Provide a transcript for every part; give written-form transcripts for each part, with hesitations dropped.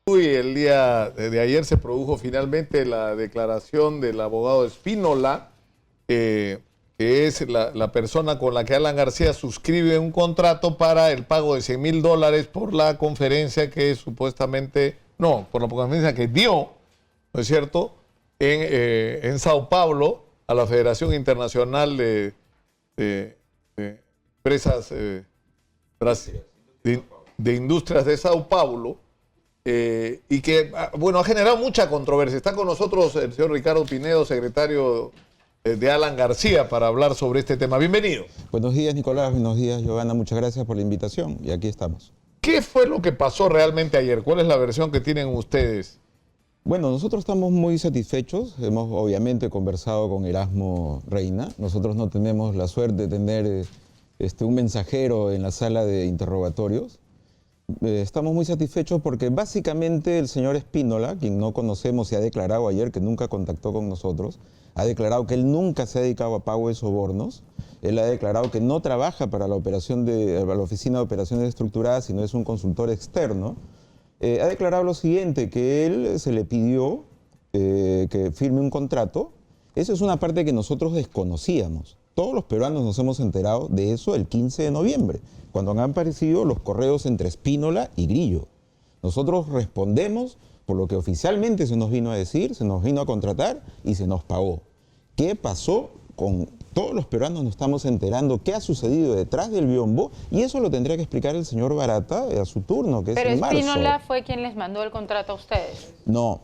El día de ayer se produjo finalmente la declaración del abogado Spínola, que es la persona con la que Alan García suscribe un contrato para el pago de $100,000 por la conferencia que supuestamente, no, por la conferencia que dio, ¿no es cierto?, en Sao Paulo a la Federación Internacional de Empresas de Industrias de Sao Paulo. Y que, bueno, ha generado mucha controversia. Está con nosotros el señor Ricardo Pinedo, secretario de Alan García, para hablar sobre este tema. Bienvenido. Buenos días, Nicolás. Buenos días, Giovanna. Muchas gracias por la invitación. Y aquí estamos. ¿Qué fue lo que pasó realmente ayer? ¿Cuál es la versión que tienen ustedes? Bueno, nosotros estamos muy satisfechos. Hemos obviamente conversado con Erasmo Reina. Nosotros no tenemos la suerte de tener un mensajero en la sala de interrogatorios. Estamos muy satisfechos porque básicamente el señor Spínola, quien no conocemos y ha declarado ayer que nunca contactó con nosotros, ha declarado que él nunca se ha dedicado a pago de sobornos. Él ha declarado que no trabaja para la Oficina de Operaciones Estructuradas, sino es un consultor externo. Ha declarado lo siguiente, que él se le pidió que firme un contrato. Esa es una parte que nosotros desconocíamos. Todos los peruanos nos hemos enterado de eso el 15 de noviembre, cuando han aparecido los correos entre Spínola y Grillo. Nosotros respondemos por lo que oficialmente se nos vino a decir, se nos vino a contratar y se nos pagó. ¿Qué pasó? Con todos los peruanos nos estamos enterando qué ha sucedido detrás del biombo, y eso lo tendría que explicar el señor Barata a su turno, que es en marzo. Pero Spínola fue quien les mandó el contrato a ustedes. No.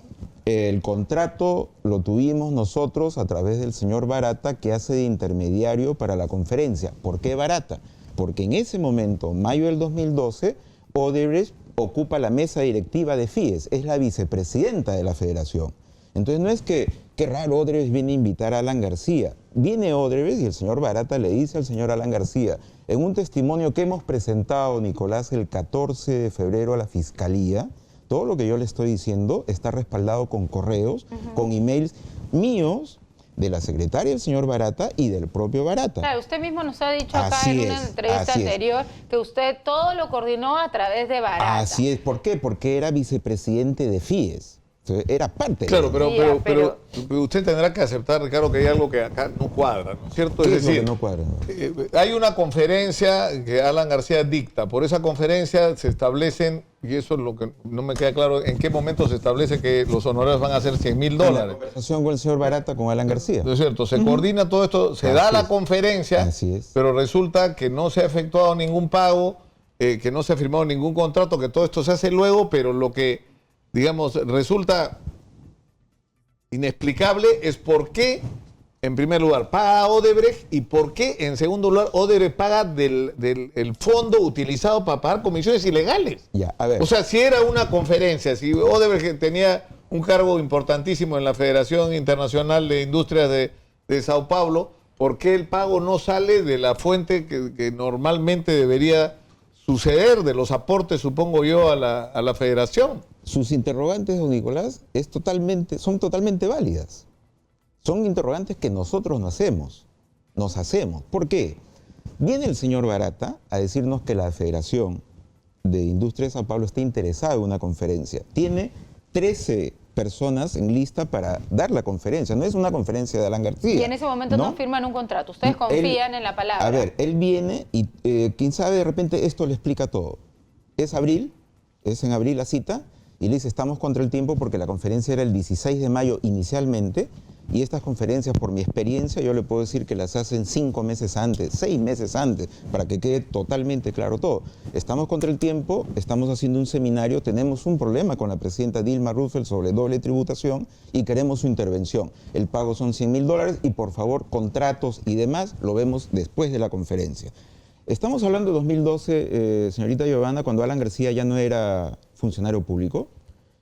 El contrato lo tuvimos nosotros a través del señor Barata, que hace de intermediario para la conferencia. ¿Por qué Barata? Porque en ese momento, mayo del 2012, Odebrecht ocupa la mesa directiva de FIES, es la vicepresidenta de la federación. Entonces no es que, qué raro, Odebrecht viene a invitar a Alan García. Viene Odebrecht y el señor Barata le dice al señor Alan García, en un testimonio que hemos presentado, Nicolás, el 14 de febrero a la Fiscalía, todo lo que yo le estoy diciendo está respaldado con correos, con emails míos, de la secretaria del señor Barata y del propio Barata. Claro, usted mismo nos ha dicho acá en una entrevista anterior que usted todo lo coordinó a través de Barata. Así es. ¿Por qué? Porque era vicepresidente de FIES. Era parte claro, de pero usted tendrá que aceptar, Ricardo, que hay algo que acá no cuadra, ¿no es cierto? ¿Qué es decir, lo que no cuadra? Hay una conferencia que Alan García dicta. Por esa conferencia se establecen, y eso es lo que no me queda claro, en qué momento se establece que los honorarios van a ser $100,000. La conversación con el señor Barata, con Alan García. ¿No es cierto? Se coordina todo esto, se da la conferencia, pero resulta que no se ha efectuado ningún pago, que no se ha firmado ningún contrato, que todo esto se hace luego, pero lo que, digamos, resulta inexplicable es por qué, en primer lugar, paga Odebrecht y por qué, en segundo lugar, Odebrecht paga del fondo utilizado para pagar comisiones ilegales. Ya, a ver. O sea, si era una conferencia, si Odebrecht tenía un cargo importantísimo en la Federación Internacional de Industrias de Sao Paulo, ¿por qué el pago no sale de la fuente que normalmente debería suceder, de los aportes, supongo yo, a la Federación? Sus interrogantes, don Nicolás, son totalmente válidas. Son interrogantes que nosotros nos hacemos. ¿Por qué? Viene el señor Barata a decirnos que la Federación de Industria de Sao Paulo está interesada en una conferencia. Tiene 13 personas en lista para dar la conferencia. No es una conferencia de Alan García. Y en ese momento no firman un contrato. Ustedes confían en la palabra. A ver, él viene y quién sabe, de repente esto le explica todo. Es en abril la cita, y le dice, estamos contra el tiempo porque la conferencia era el 16 de mayo inicialmente, y estas conferencias, por mi experiencia, yo le puedo decir que las hacen 5 meses antes, 6 meses antes, para que quede totalmente claro todo. Estamos contra el tiempo, estamos haciendo un seminario, tenemos un problema con la presidenta Dilma Rousseff sobre doble tributación y queremos su intervención. El pago son $100,000 y, por favor, contratos y demás lo vemos después de la conferencia. Estamos hablando de 2012, señorita Giovanna, cuando Alan García ya no era funcionario público,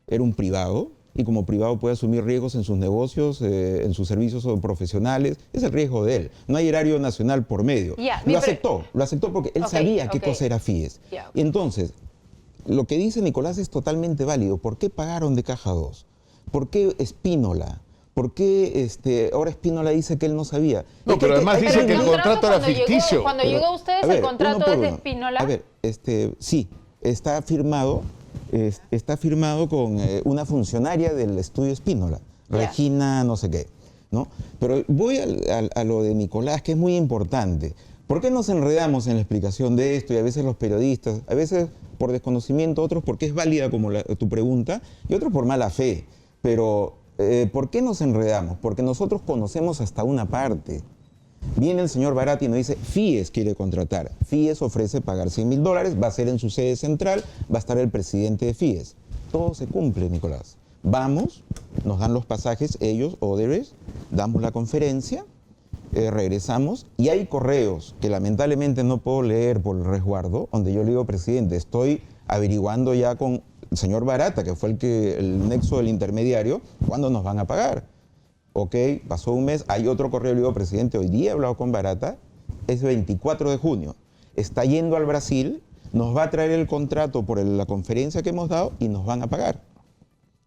era un privado, y como privado puede asumir riesgos en sus negocios, en sus servicios profesionales. Es el riesgo de él. No hay erario nacional por medio. Lo aceptó porque él sabía qué cosa era FIES. Y entonces, lo que dice Nicolás es totalmente válido. ¿Por qué pagaron de caja 2? ¿Por qué Spínola? ¿Por qué ahora Spínola dice que él no sabía? No, pero además dice que el contrato era ficticio. Cuando llegó a ustedes, el contrato es de Spínola. A ver, sí, está firmado con una funcionaria del estudio Spínola, Regina no sé qué, ¿no? Pero voy a lo de Nicolás, que es muy importante. ¿Por qué nos enredamos en la explicación de esto? Y a veces los periodistas, a veces por desconocimiento, otros porque es válida como tu pregunta, y otros por mala fe. Pero, ¿por qué nos enredamos? Porque nosotros conocemos hasta una parte. Viene el señor Barata y nos dice, FIES quiere contratar. FIES ofrece pagar $100.000, va a ser en su sede central, va a estar el presidente de FIES. Todo se cumple, Nicolás. Vamos, nos dan los pasajes, ellos, Odebrecht, damos la conferencia, regresamos, y hay correos que lamentablemente no puedo leer por el resguardo, donde yo le digo, presidente, estoy averiguando ya con el señor Barata, que fue el nexo del intermediario, ¿cuándo nos van a pagar? Ok, pasó un mes, hay otro correo, le digo, presidente, hoy día he hablado con Barata, es 24 de junio, está yendo al Brasil, nos va a traer el contrato por la conferencia que hemos dado y nos van a pagar.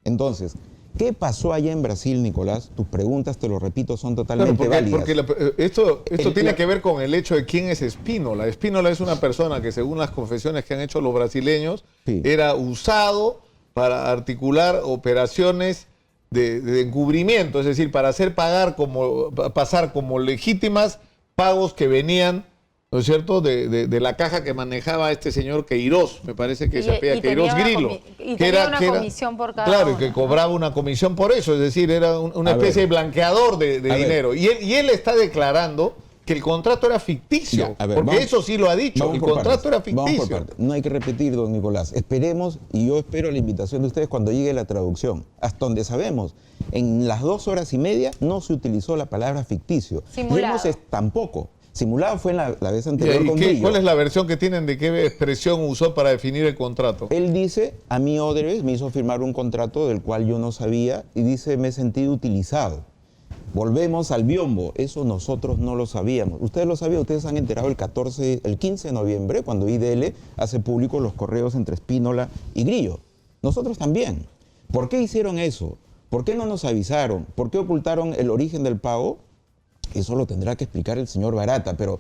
Entonces, ¿qué pasó allá en Brasil, Nicolás? Tus preguntas, te lo repito, son totalmente válidas. Porque esto tiene que ver con el hecho de quién es Spínola. Spínola es una persona que, según las confesiones que han hecho los brasileños, era usado para articular operaciones de encubrimiento, es decir, para hacer pasar como legítimas pagos que venían, ¿no es cierto?, de la caja que manejaba este señor Queiroz, me parece que se apellida Queiroz Grilo. Y tenía una comisión por cada Claro, uno. y que cobraba una comisión por eso, es decir, era una especie de blanqueador de dinero. Y él está declarando que el contrato era ficticio, porque eso sí lo ha dicho, el contrato era ficticio. No hay que repetir, don Nicolás. Esperemos, y yo espero la invitación de ustedes cuando llegue la traducción. Hasta donde sabemos, en las 2 horas y media no se utilizó la palabra ficticio. Simulado. Tampoco. Simulado fue en la vez anterior con Grillo. ¿Cuál es la versión que tienen de qué expresión usó para definir el contrato? Él dice, a mí Odebrecht me hizo firmar un contrato del cual yo no sabía, y dice, me he sentido utilizado. Volvemos al biombo, eso nosotros no lo sabíamos. Ustedes lo sabían, ustedes han enterado el 15 de noviembre, cuando IDL hace público los correos entre Spínola y Grillo. Nosotros también. ¿Por qué hicieron eso? ¿Por qué no nos avisaron? ¿Por qué ocultaron el origen del pago? Eso lo tendrá que explicar el señor Barata, pero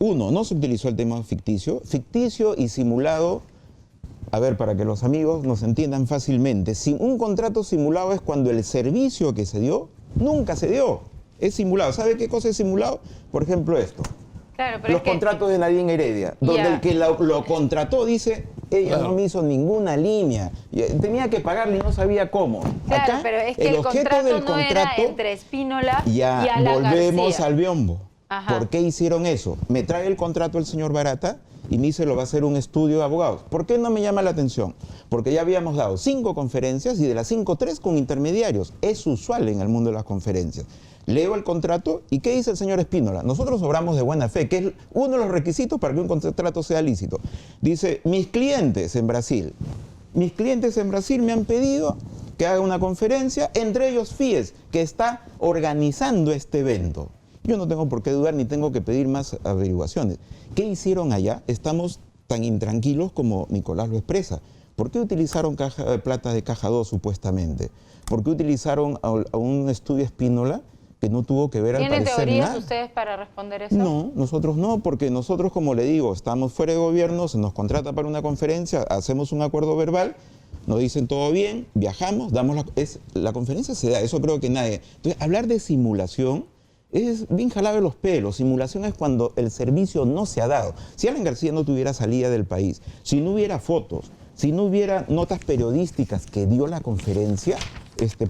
no se utilizó el tema ficticio y simulado. A ver, para que los amigos nos entiendan fácilmente, un contrato simulado es cuando el servicio que se dio nunca se dio. Es simulado. ¿Sabe qué cosa es simulado? Por ejemplo, esto. Claro, pero los contratos de Nadine Heredia, donde el que lo contrató dice, ella no me hizo ninguna línea, tenía que pagarle y no sabía cómo. Claro, acá, pero es que el contrato no era entre Spínola y Alan volvemos García. al biombo. Ajá. ¿Por qué hicieron eso? Me trae el contrato el señor Barata y me dice, lo va a hacer un estudio de abogados. ¿Por qué no me llama la atención? Porque ya habíamos dado 5 conferencias y de las 5, 3 con intermediarios. Es usual en el mundo de las conferencias. Leo el contrato y ¿qué dice el señor Spínola? Nosotros obramos de buena fe, que es uno de los requisitos para que un contrato sea lícito. Dice, mis clientes en Brasil me han pedido que haga una conferencia, entre ellos FIES, que está organizando este evento. Yo no tengo por qué dudar ni tengo que pedir más averiguaciones. ¿Qué hicieron allá? Estamos tan intranquilos como Nicolás lo expresa. ¿Por qué utilizaron plata de caja 2 supuestamente? ¿Por qué utilizaron a un estudio Spínola que no tuvo que ver al parecer nada? ¿Tienen teorías ustedes para responder eso? No, nosotros no, porque nosotros, como le digo, estamos fuera de gobierno, se nos contrata para una conferencia, hacemos un acuerdo verbal, nos dicen todo bien, viajamos, la conferencia se da, eso creo que nadie. Entonces, hablar de simulación es bien jalado de los pelos. Simulación es cuando el servicio no se ha dado. Si Alan García no tuviera salida del país, si no hubiera fotos, si no hubiera notas periodísticas que dio la conferencia,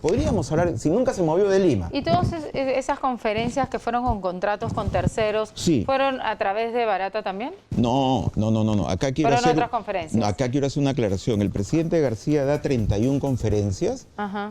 podríamos hablar, si nunca se movió de Lima. ¿Y todas esas conferencias que fueron con contratos con terceros, fueron a través de Barata también? No. Acá quiero ¿Fueron otras conferencias? No, acá quiero hacer una aclaración. El presidente García da 31 conferencias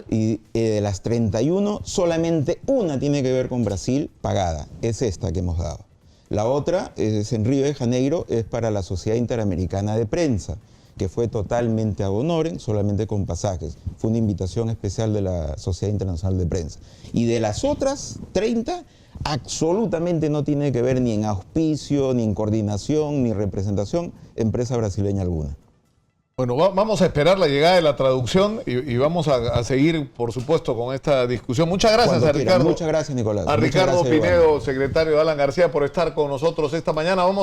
y de las 31, solamente una tiene que ver con Brasil pagada. Es esta que hemos dado. La otra es en Río de Janeiro, es para la Sociedad Interamericana de Prensa, que fue totalmente ad honorem, solamente con pasajes. Fue una invitación especial de la Sociedad Internacional de Prensa. Y de las otras 30, absolutamente no tiene que ver ni en auspicio, ni en coordinación, ni representación, empresa brasileña alguna. Bueno, vamos a esperar la llegada de la traducción y vamos a seguir, por supuesto, con esta discusión. Muchas gracias a Ricardo. Muchas gracias, Nicolás. A Ricardo Pinedo, secretario de Alan García, por estar con nosotros esta mañana. Vamos